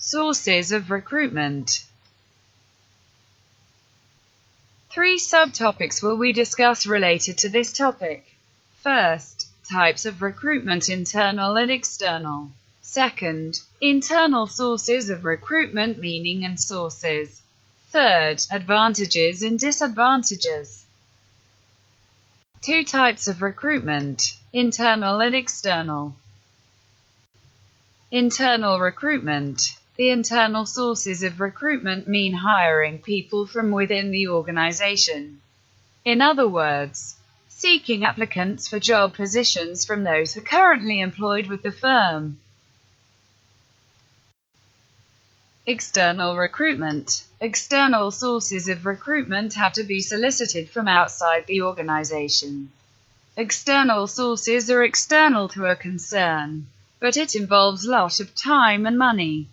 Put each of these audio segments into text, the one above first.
Sources of recruitment. 3 subtopics will we discuss related to this topic. First, types of recruitment, internal and external. Second, internal sources of recruitment, meaning and sources. Third, advantages and disadvantages. 2 types of recruitment, internal and external. Internal recruitment. The internal sources of recruitment mean hiring people from within the organization. In other words, seeking applicants for job positions from those who are currently employed with the firm. External recruitment. External sources of recruitment have to be solicited from outside the organization. External sources are external to a concern, but it involves a lot of time and money.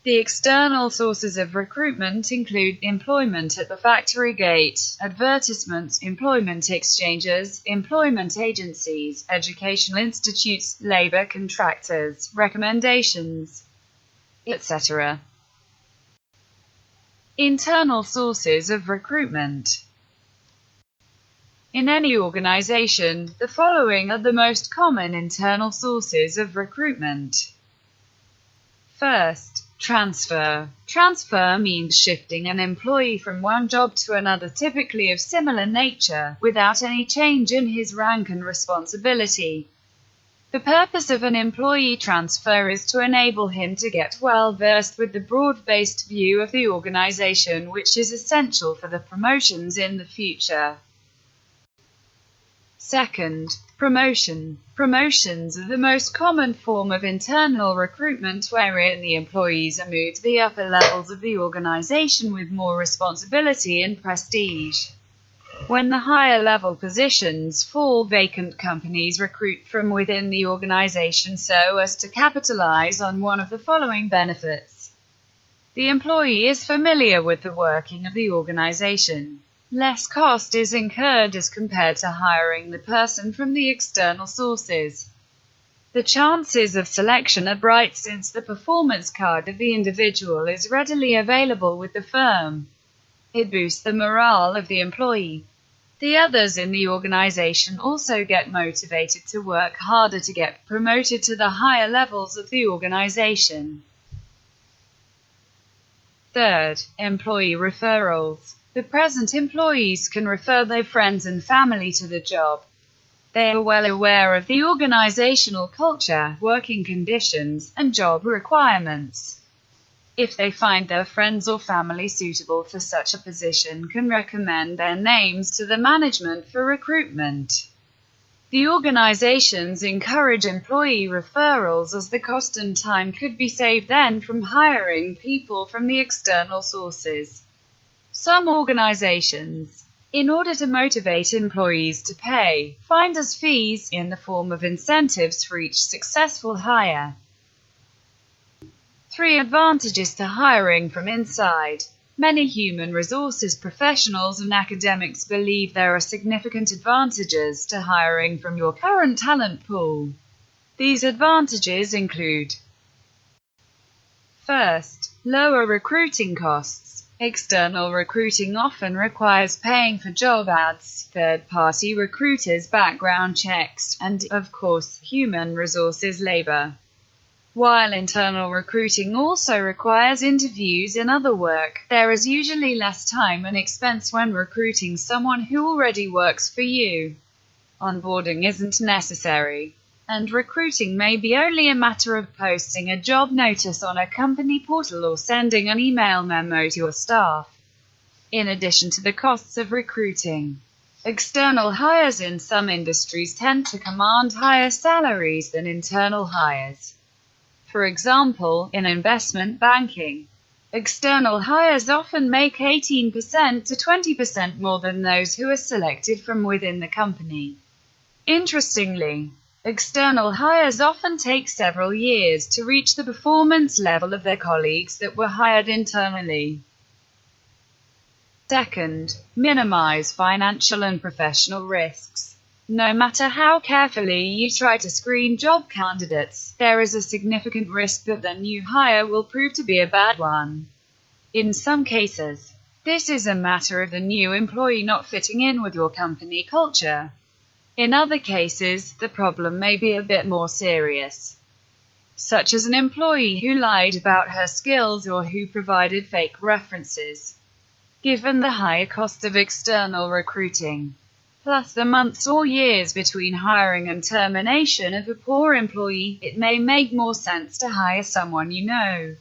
The external sources of recruitment include employment at the factory gate, advertisements, employment exchanges, employment agencies, educational institutes, labor contractors, recommendations, etc. Internal sources of recruitment. In any organization, the following are the most common internal sources of recruitment. First, transfer. Transfer means shifting an employee from one job to another, typically of similar nature, without any change in his rank and responsibility. The purpose of an employee transfer is to enable him to get well versed with the broad-based view of the organization, which is essential for the promotions in the future. Second, promotion. Promotions are the most common form of internal recruitment, wherein the employees are moved to the upper levels of the organization with more responsibility and prestige. When the higher level positions fall vacant, companies recruit from within the organization so as to capitalize on one of the following benefits. The employee is familiar with the working of the organization. Less cost is incurred as compared to hiring the person from the external sources. The chances of selection are bright since the performance card of the individual is readily available with the firm. It boosts the morale of the employee. The others in the organization also get motivated to work harder to get promoted to the higher levels of the organization. Third, employee referrals. The present employees can refer their friends and family to the job. They are well aware of the organizational culture, working conditions, and job requirements. If they find their friends or family suitable for such a position, can recommend their names to the management for recruitment. The organizations encourage employee referrals as the cost and time could be saved then from hiring people from the external sources. Some organizations, in order to motivate employees to pay, finder's fees in the form of incentives for each successful hire. 3 advantages to hiring from inside. Many human resources professionals and academics believe there are significant advantages to hiring from your current talent pool. These advantages include: first, lower recruiting costs. External recruiting often requires paying for job ads, third-party recruiters' background checks, and, of course, human resources labor. While internal recruiting also requires interviews and other work, there is usually less time and expense when recruiting someone who already works for you. Onboarding isn't necessary, and recruiting may be only a matter of posting a job notice on a company portal or sending an email memo to your staff. In addition to the costs of recruiting, external hires in some industries tend to command higher salaries than internal hires. For example, in investment banking, external hires often make 18% to 20% more than those who are selected from within the company. Interestingly, external hires often take several years to reach the performance level of their colleagues that were hired internally. Second, minimize financial and professional risks. No matter how carefully you try to screen job candidates, there is a significant risk that the new hire will prove to be a bad one. In some cases, this is a matter of the new employee not fitting in with your company culture. In other cases, the problem may be a bit more serious, such as an employee who lied about her skills or who provided fake references. Given the higher cost of external recruiting, plus the months or years between hiring and termination of a poor employee, it may make more sense to hire someone you know.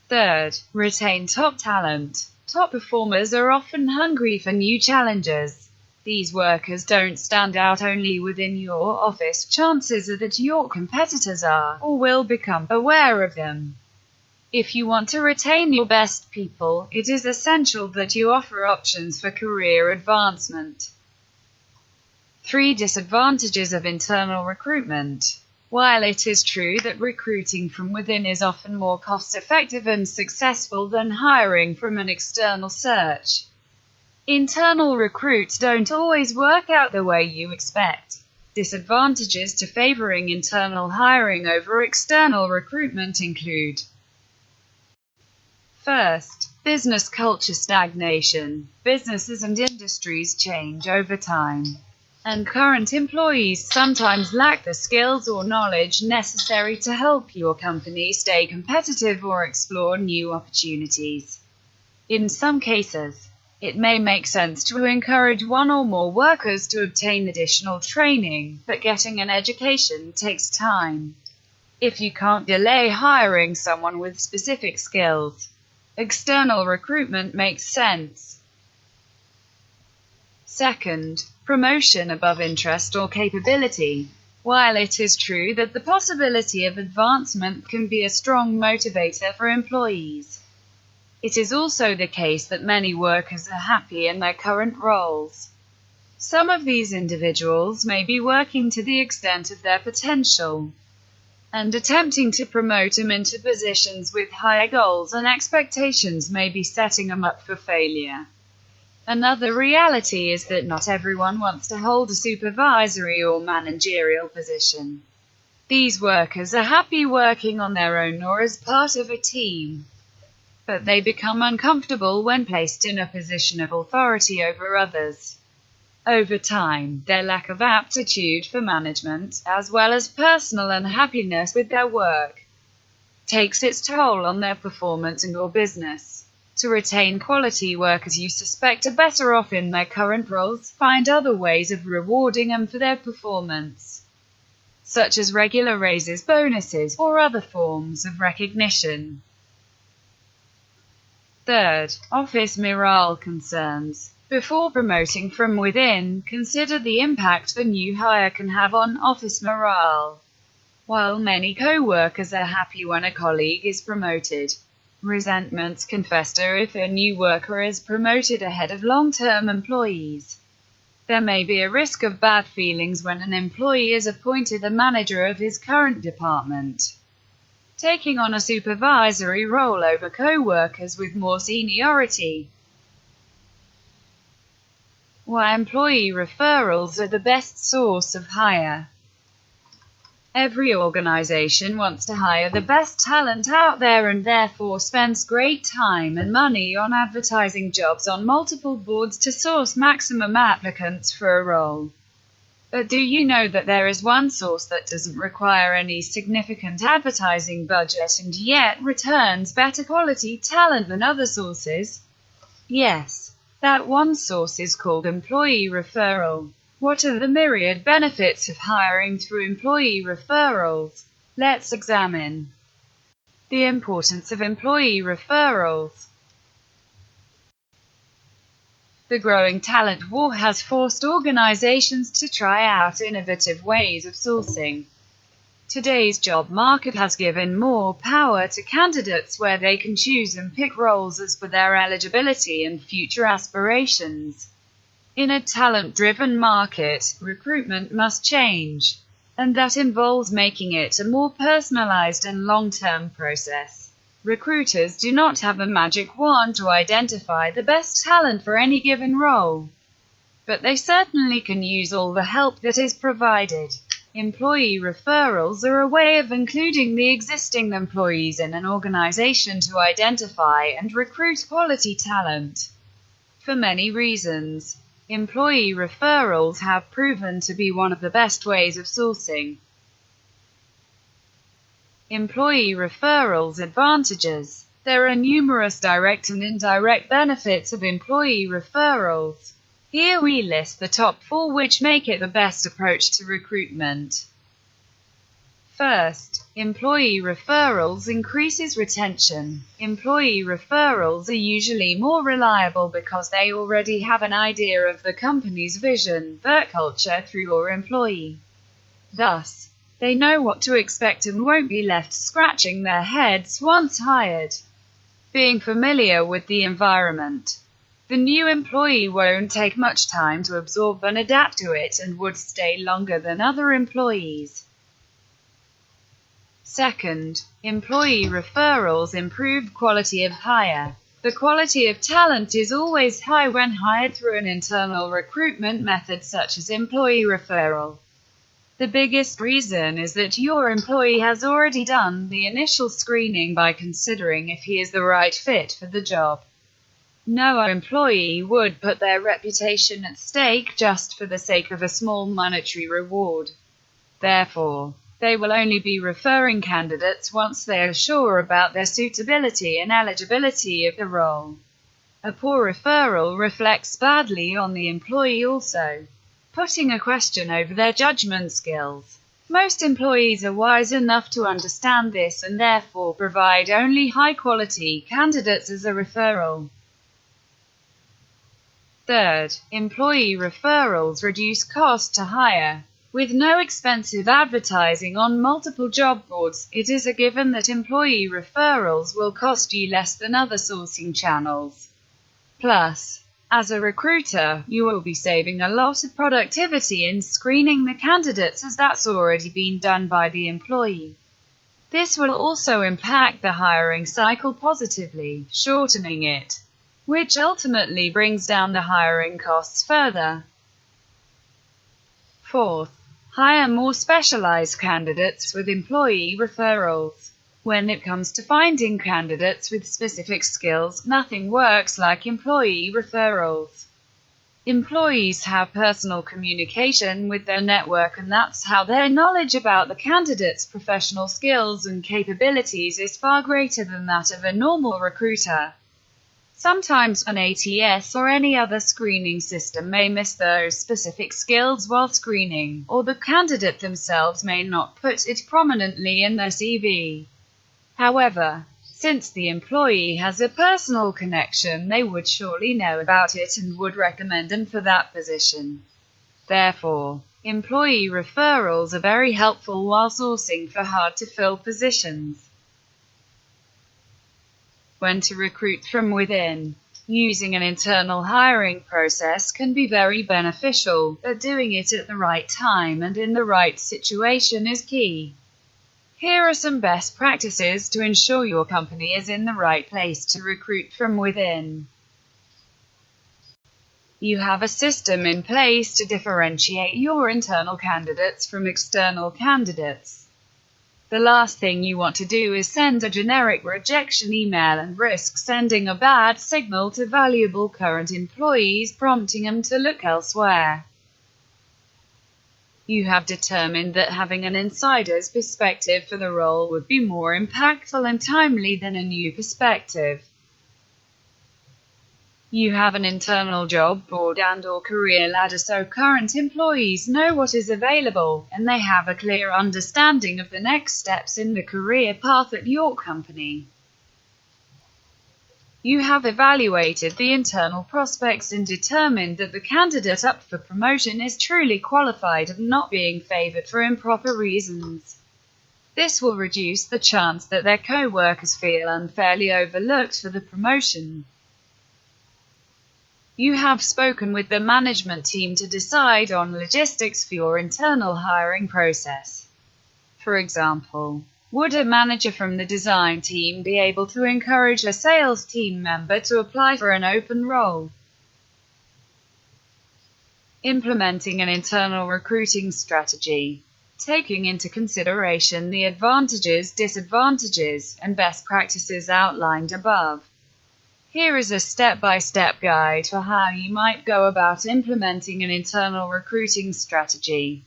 Third, retain top talent. Top performers are often hungry for new challenges. These workers don't stand out only within your office, chances are that your competitors are, or will become, aware of them. If you want to retain your best people, it is essential that you offer options for career advancement. 3 disadvantages of internal recruitment. While it is true that recruiting from within is often more cost-effective and successful than hiring from an external search, internal recruits don't always work out the way you expect. Disadvantages to favoring internal hiring over external recruitment include: first, business culture stagnation. Businesses and industries change over time, and current employees sometimes lack the skills or knowledge necessary to help your company stay competitive or explore new opportunities. In some cases, it may make sense to encourage one or more workers to obtain additional training, but getting an education takes time. If you can't delay hiring someone with specific skills, external recruitment makes sense. Second, promotion above interest or capability. While it is true that the possibility of advancement can be a strong motivator for employees, it is also the case that many workers are happy in their current roles. Some of these individuals may be working to the extent of their potential, and attempting to promote them into positions with higher goals and expectations may be setting them up for failure. Another reality is that not everyone wants to hold a supervisory or managerial position. These workers are happy working on their own or as part of a team, but they become uncomfortable when placed in a position of authority over others. Over time, their lack of aptitude for management, as well as personal unhappiness with their work, takes its toll on their performance and your business. To retain quality workers you suspect are better off in their current roles, find other ways of rewarding them for their performance, such as regular raises, bonuses, or other forms of recognition. Third, office morale concerns. Before promoting from within, consider the impact the new hire can have on office morale. While many co-workers are happy when a colleague is promoted, resentments can fester if a new worker is promoted ahead of long-term employees. There may be a risk of bad feelings when an employee is appointed a manager of his current department, taking on a supervisory role over co-workers with more seniority. Why employee referrals are the best source of hire. Every organization wants to hire the best talent out there and therefore spends great time and money on advertising jobs on multiple boards to source maximum applicants for a role. But do you know that there is one source that doesn't require any significant advertising budget and yet returns better quality talent than other sources? Yes, that one source is called employee referral. What are the myriad benefits of hiring through employee referrals? Let's examine the importance of employee referrals. The growing talent war has forced organizations to try out innovative ways of sourcing. Today's job market has given more power to candidates where they can choose and pick roles as per their eligibility and future aspirations. In a talent-driven market, recruitment must change, and that involves making it a more personalized and long-term process. Recruiters do not have a magic wand to identify the best talent for any given role, but they certainly can use all the help that is provided. Employee referrals are a way of including the existing employees in an organization to identify and recruit quality talent. For many reasons, employee referrals have proven to be one of the best ways of sourcing. Employee referrals advantages. There are numerous direct and indirect benefits of employee referrals. Here we list the top 4 which make it the best approach to recruitment. First, employee referrals increases retention. Employee referrals are usually more reliable because they already have an idea of the company's vision, work culture through your employee. Thus, they know what to expect and won't be left scratching their heads once hired. Being familiar with the environment. The new employee won't take much time to absorb and adapt to it and would stay longer than other employees. Second, employee referrals improve quality of hire. The quality of talent is always high when hired through an internal recruitment method such as employee referral. The biggest reason is that your employee has already done the initial screening by considering if he is the right fit for the job. No employee would put their reputation at stake just for the sake of a small monetary reward. Therefore, they will only be referring candidates once they are sure about their suitability and eligibility of the role. A poor referral reflects badly on the employee also, putting a question over their judgment skills. Most employees are wise enough to understand this and therefore provide only high-quality candidates as a referral. Third, employee referrals reduce cost to hire. With no expensive advertising on multiple job boards, it is a given that employee referrals will cost you less than other sourcing channels. Plus, as a recruiter, you will be saving a lot of productivity in screening the candidates as that's already been done by the employee. This will also impact the hiring cycle positively, shortening it, which ultimately brings down the hiring costs further. Fourth, hire more specialized candidates with employee referrals. When it comes to finding candidates with specific skills, nothing works like employee referrals. Employees have personal communication with their network, and that's how their knowledge about the candidate's professional skills and capabilities is far greater than that of a normal recruiter. Sometimes an ATS or any other screening system may miss those specific skills while screening, or the candidate themselves may not put it prominently in their CV. However, since the employee has a personal connection, they would surely know about it and would recommend them for that position. Therefore, employee referrals are very helpful while sourcing for hard-to-fill positions. When to recruit from within. Using an internal hiring process can be very beneficial, but doing it at the right time and in the right situation is key. Here are some best practices to ensure your company is in the right place to recruit from within. You have a system in place to differentiate your internal candidates from external candidates. The last thing you want to do is send a generic rejection email and risk sending a bad signal to valuable current employees, prompting them to look elsewhere. You have determined that having an insider's perspective for the role would be more impactful and timely than a new perspective. You have an internal job board and/or career ladder so current employees know what is available, and they have a clear understanding of the next steps in the career path at your company. You have evaluated the internal prospects and determined that the candidate up for promotion is truly qualified and not being favored for improper reasons. This will reduce the chance that their co-workers feel unfairly overlooked for the promotion. You have spoken with the management team to decide on logistics for your internal hiring process. For example, would a manager from the design team be able to encourage a sales team member to apply for an open role? Implementing an internal recruiting strategy. Taking into consideration the advantages, disadvantages, and best practices outlined above. Here is a step-by-step guide for how you might go about implementing an internal recruiting strategy.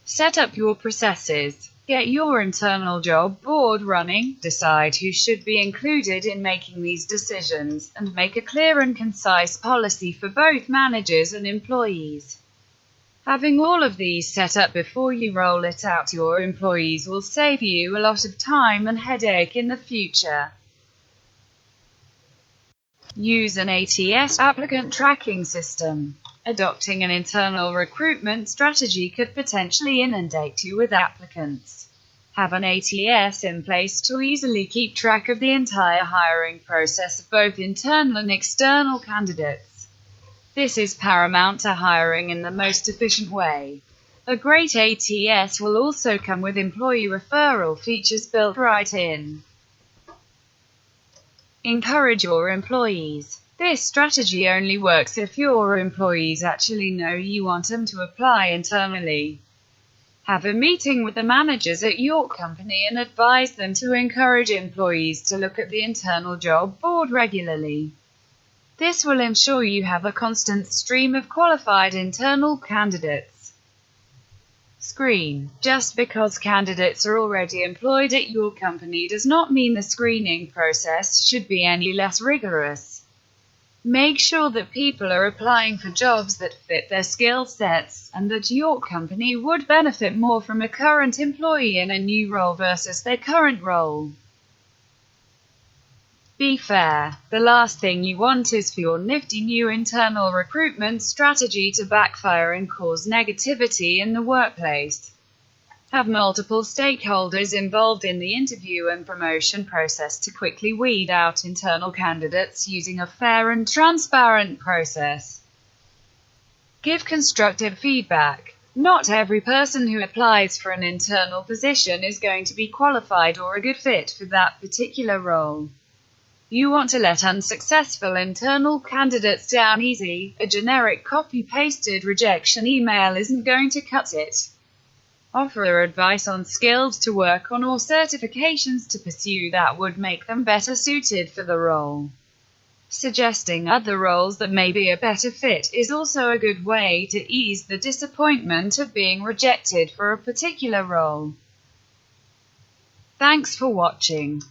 Set up your processes. Get your internal job board running, decide who should be included in making these decisions, and make a clear and concise policy for both managers and employees. Having all of these set up before you roll it out to your employees will save you a lot of time and headache in the future. Use an ATS applicant tracking system. Adopting an internal recruitment strategy could potentially inundate you with applicants. Have an ATS in place to easily keep track of the entire hiring process of both internal and external candidates. This is paramount to hiring in the most efficient way. A great ATS will also come with employee referral features built right in. Encourage your employees. This strategy only works if your employees actually know you want them to apply internally. Have a meeting with the managers at your company and advise them to encourage employees to look at the internal job board regularly. This will ensure you have a constant stream of qualified internal candidates. Screen. Just because candidates are already employed at your company does not mean the screening process should be any less rigorous. Make sure that people are applying for jobs that fit their skill sets, and that your company would benefit more from a current employee in a new role versus their current role. Be fair. The last thing you want is for your nifty new internal recruitment strategy to backfire and cause negativity in the workplace. Have multiple stakeholders involved in the interview and promotion process to quickly weed out internal candidates using a fair and transparent process. Give constructive feedback. Not every person who applies for an internal position is going to be qualified or a good fit for that particular role. You want to let unsuccessful internal candidates down easy. A generic copy-pasted rejection email isn't going to cut it. Offer advice on skills to work on or certifications to pursue that would make them better suited for the role. Suggesting other roles that may be a better fit is also a good way to ease the disappointment of being rejected for a particular role. Thanks for watching.